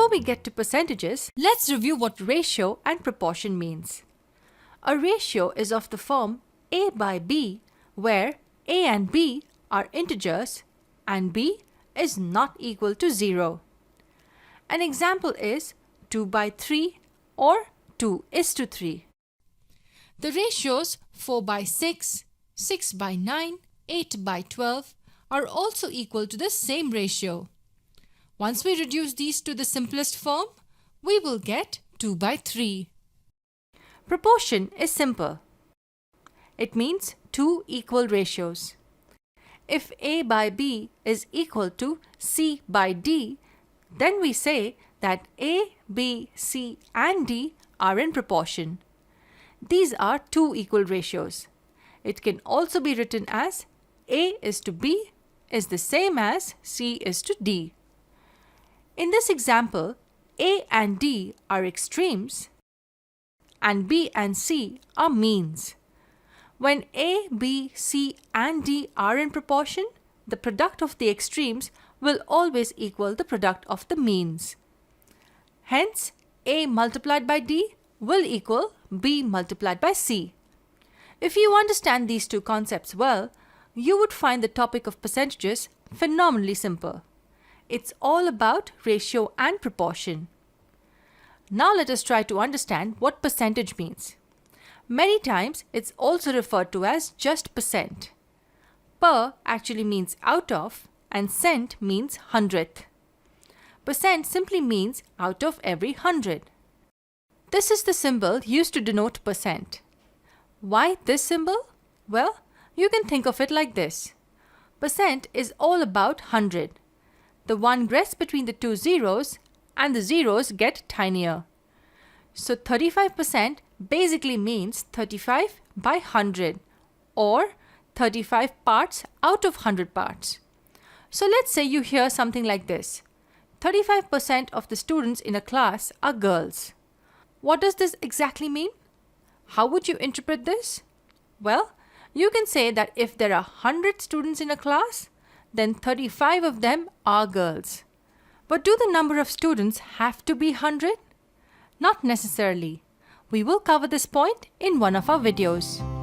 Before we get to percentages, let's review what ratio and proportion means. A ratio is of the form A by B, where A and B are integers and B is not equal to 0. An example is 2 by 3 or 2:3. The ratios 4 by 6, 6 by 9, 8 by 12 are also equal to the same ratio. Once we reduce these to the simplest form, we will get 2 by 3. Proportion is simple. It means two equal ratios. If A by B is equal to C by D, then we say that A, B, C and D are in proportion. These are two equal ratios. It can also be written as A is to B is the same as C is to D. In this example, A and D are extremes and B and C are means. When A, B, C and D are in proportion, the product of the extremes will always equal the product of the means. Hence, A multiplied by D will equal B multiplied by C. If you understand these two concepts well, you would find the topic of percentages phenomenally simple. It's all about ratio and proportion. Now let us try to understand what percentage means. Many times it's also referred to as just percent. Per actually means out of and cent means hundredth. Percent simply means out of every 100. This is the symbol used to denote percent. Why this symbol? Well, you can think of it like this. Percent is all about 100. The one rests between the two zeros and the zeros get tinier. So 35% basically means 35 by 100 or 35 parts out of 100 parts. So let's say you hear something like this. 35% of the students in a class are girls. What does this exactly mean? How would you interpret this? Well, you can say that if there are 100 students in a class, then 35 of them are girls. But do the number of students have to be 100? Not necessarily. We will cover this point in one of our videos.